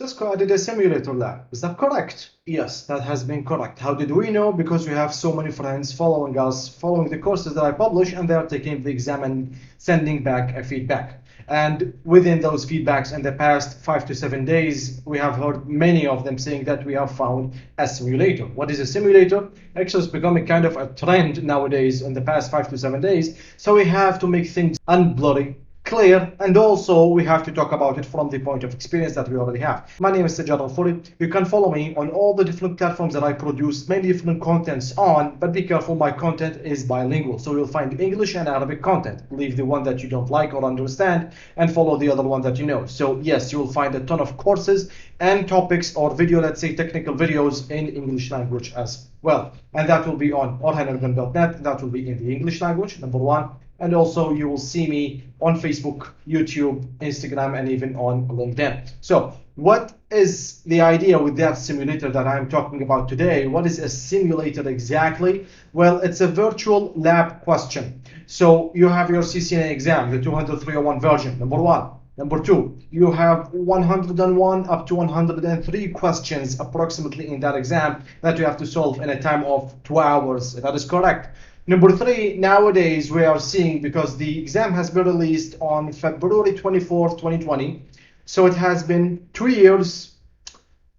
Cisco added a simulator lab. Is that correct? Yes, that has been correct. How did we know? Because we have so many friends following us, following the courses that I publish, and they are taking the exam and sending back a feedback. And within those feedbacks in the past 5 to 7 days, we have heard many of them saying that we have found a simulator. What is a simulator? Actually, it's becoming kind of a trend nowadays in the past 5 to 7 days. So we have to make things unblurry, clear, and also we have to talk about it from the point of experience that we already have. My name is Sajjad Al-Furi. You can follow me on all the different platforms that I produce many different contents on, but be careful, my content is bilingual, so you'll find English and Arabic content. Leave the one that you don't like or understand and follow the other one that you know. So yes, you will find a ton of courses and topics or video, let's say technical videos in English language as well, and that will be on orhanergan.net. That will be in the English language, number one. And also you will see me on Facebook, YouTube, Instagram, and even on LinkedIn. So what is the idea with that simulator that I'm talking about today? What is a simulator exactly? Well, it's a virtual lab question. So you have your CCNA exam, the 200-301 version, number one. Number two, you have 101 up to 103 questions approximately in that exam that you have to solve in a time of 2 hours. That is correct. Number three, nowadays we are seeing, because the exam has been released on February 24th, 2020. So it has been 2 years,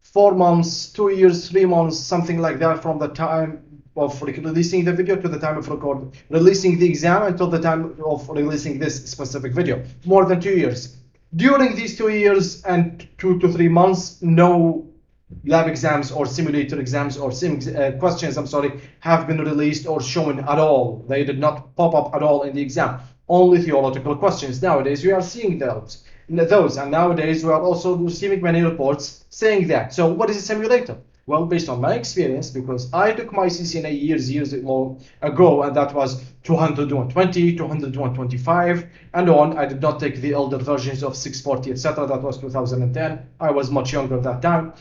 4 months, 2 years, 3 months, something like that, from the time of releasing the video to the time of releasing the exam until the time of releasing this specific video. More than 2 years. During these 2 years and 2 to 3 months, no lab exams or simulator exams or questions, have been released or shown at all. They did not pop up at all in the exam. Only theoretical questions. Nowadays we are seeing those, and nowadays we are also receiving many reports saying that. So what is a simulator? Well, based on my experience, because I took my CCNA years ago, and that was 200-120, 200-125, and on. I did not take the older versions of 640, etc. That was 2010. I was much younger at that time.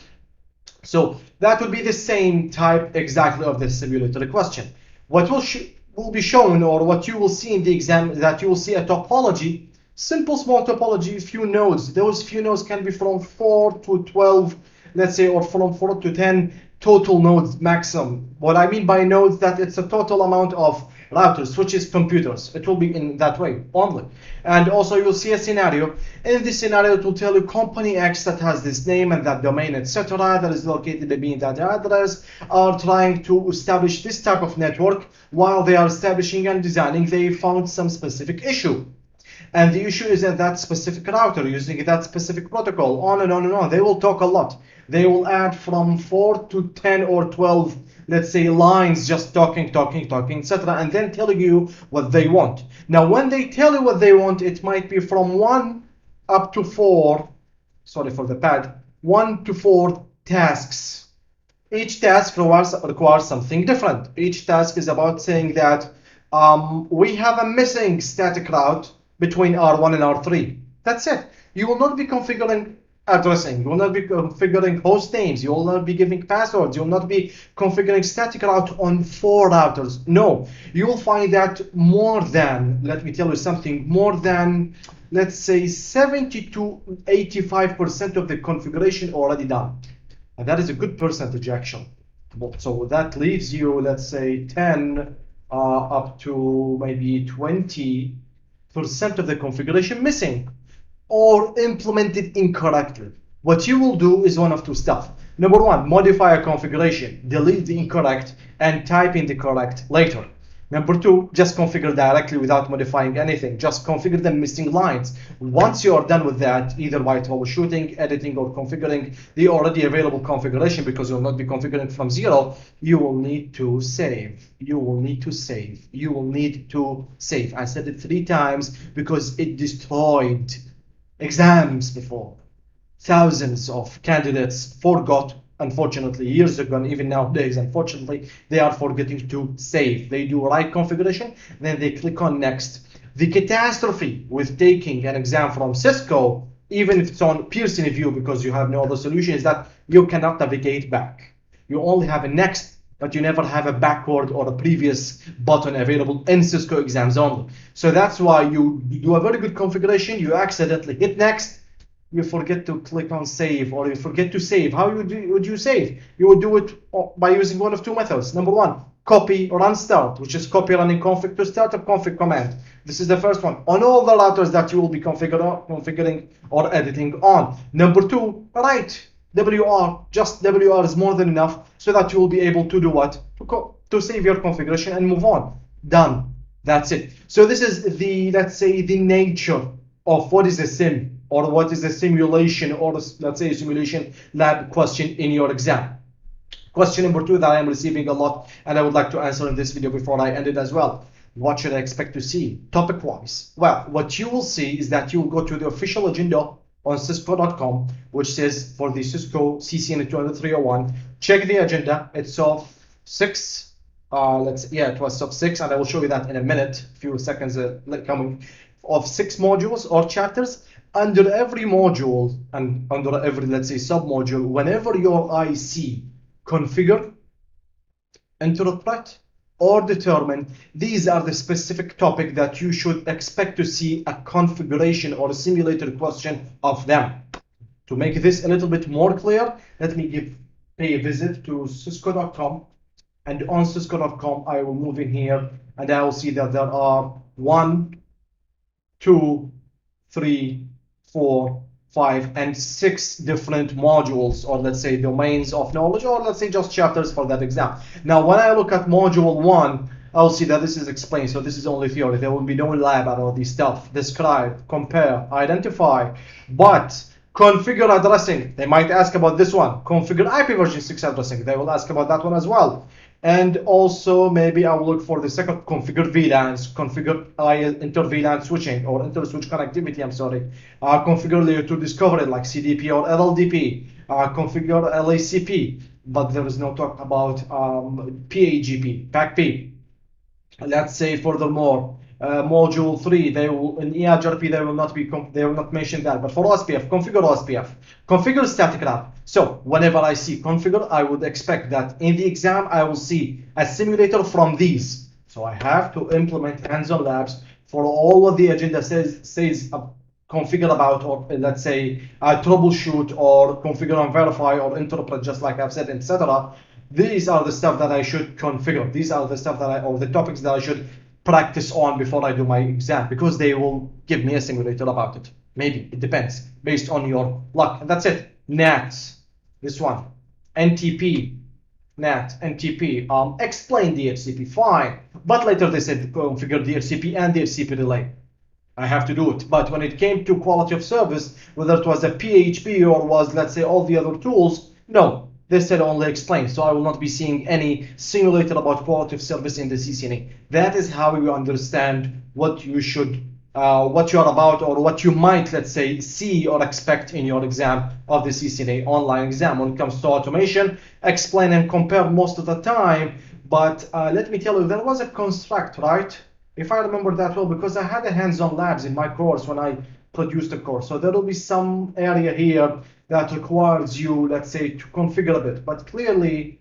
So that would be the same type exactly of the simulator question. What will be shown, or what you will see in the exam, that you will see a topology, simple small topology, few nodes. Those few nodes can be from 4 to 12, let's say, or from 4 to 10 total nodes maximum. What I mean by nodes, that it's a total amount of routers, switches, computers. It will be in that way only. And also you'll see a scenario. In this scenario, it will tell you company X that has this name and that domain, etc., that is located in that address, are trying to establish this type of network. While they are establishing and designing, they found some specific issue. And the issue is that that specific router using that specific protocol, on and on and on. They will talk a lot. They will add from 4 to 10 or 12, let's say, lines, just talking, etc., and then telling you what they want. Now, when they tell you what they want, it might be from 1 up to 4, sorry for the pad, 1 to 4 tasks. Each task requires something different. Each task is about saying that we have a missing static route between R1 and R3. That's it. You will not be configuring addressing, you will not be configuring host names, you will not be giving passwords, you will not be configuring static route on 4 routers. No, you will find that more than, let me tell you something, more than, let's say, 70 to 85% of the configuration already done. And that is a good percentage actually. So that leaves you, let's say, 10 up to maybe 20% of the configuration missing or implemented incorrectly. What you will do is one of two stuff. Number one, modify a configuration, delete the incorrect and type in the correct later. Number two, just configure directly without modifying anything. Just configure the missing lines. Once you are done with that, either by troubleshooting, editing, or configuring the already available configuration, because you will not be configuring from zero, you will need to save. You will need to save. You will need to save. I said it 3 times because it destroyed exams before. Thousands of candidates forgot, unfortunately, years ago, and even nowadays, unfortunately, they are forgetting to save. They do right configuration, then they click on next. The catastrophe with taking an exam from Cisco, even if it's on Pearson view because you have no other solution, is that you cannot navigate back. You only have a next, but you never have a backward or a previous button available in Cisco exams only. So that's why you do a very good configuration, you accidentally hit next, you forget to click on save, or you forget to save, how would you save? You would do it by using one of two methods. Number one, copy run start, which is copy running config to start a config command. This is the first one on all the routers that you will be configuring or editing on. Number two, write WR. Just WR is more than enough so that you will be able to do what? To save your configuration and move on. Done. That's it. So this is the, let's say, the nature of what is a sim, or what is a simulation, or let's say a simulation lab question in your exam. Question number two that I am receiving a lot and I would like to answer in this video before I end it as well. What should I expect to see topic wise? Well, what you will see is that you will go to the official agenda on cisco.com, which says for the Cisco CCNA 301. Check the agenda. It's of 6. It was of 6, and I will show you that in a minute, few seconds coming, of 6 modules or chapters. Under every module and under every, let's say, sub-module, whenever your IC configure, interpret, or determine, these are the specific topic that you should expect to see a configuration or a simulated question of them. To make this a little bit more clear, let me pay a visit to cisco.com. And on cisco.com, I will move in here and I will see that there are 1, 2, 3, 4, 5, and 6 different modules, or let's say domains of knowledge, or let's say just chapters for that exam. Now, when I look at module 1, I'll see that this is explained. So this is only theory. There will be no lab about all this stuff. Describe, compare, identify, but configure addressing. They might ask about this one. Configure IP version 6 addressing. They will ask about that one as well. And also maybe I will look for the second, configure VLANs, configure inter-VLAN switching or inter-switch connectivity, configure layer 2 discovery like CDP or LLDP, configure LACP, but there is no talk about PAGP, PACP. Let's say furthermore, module 3, they will in EIGRP they will not mention that, but for OSPF, configure OSPF, configure static wrap. So whenever I see configure, I would expect that in the exam I will see a simulator from these. So I have to implement hands-on labs for all what the agenda says configure about, or let's say troubleshoot or configure and verify or interpret, just like I've said, etc. These are the stuff that I should configure. These are the stuff that or the topics that I should practice on before I do my exam, because they will give me a simulator about it. Maybe, it depends, based on your luck. And that's it. NAT, this one. NTP, NAT, NTP. Explain DHCP, fine. But later they said configure DHCP and DHCP relay. I have to do it. But when it came to quality of service, whether it was a PHP or was, let's say, all the other tools, no. They said only explain, so I will not be seeing any simulator about quality of service in the CCNA. That is how you understand what you should, what you are about, or what you might, let's say, see or expect in your exam of the CCNA online exam. When it comes to automation, explain and compare most of the time. But let me tell you, there was a construct, right? If I remember that well, because I had a hands-on labs in my course when I produced the course. So there will be some area here that requires you, let's say, to configure a bit, but clearly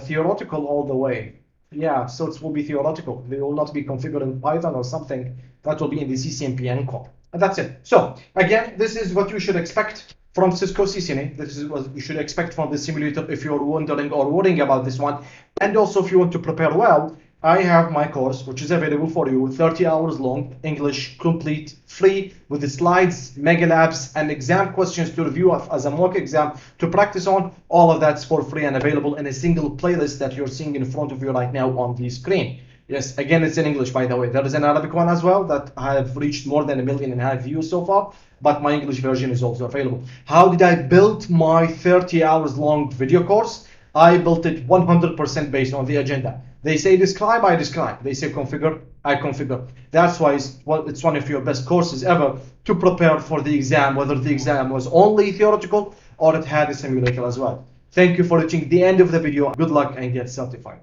theoretical all the way. Yeah, so it will be theoretical. They will not be configured in Python or something. That will be in the CCNP core. And that's it. So again, this is what you should expect from Cisco CCNA. This is what you should expect from the simulator if you're wondering or worrying about this one. And also if you want to prepare well, I have my course, which is available for you, 30 hours long, English, complete, free, with the slides, mega labs, and exam questions to review as a mock exam to practice on. All of that's for free and available in a single playlist that you're seeing in front of you right now on the screen. Yes, again, it's in English, by the way. There is an Arabic one as well that I have reached more than 1.5 million views so far, but my English version is also available. How did I build my 30 hours long video course? I built it 100% based on the agenda. They say describe, I describe. They say configure, I configure. That's why it's one of your best courses ever to prepare for the exam, whether the exam was only theoretical or it had a simulator as well. Thank you for reaching the end of the video. Good luck and get certified.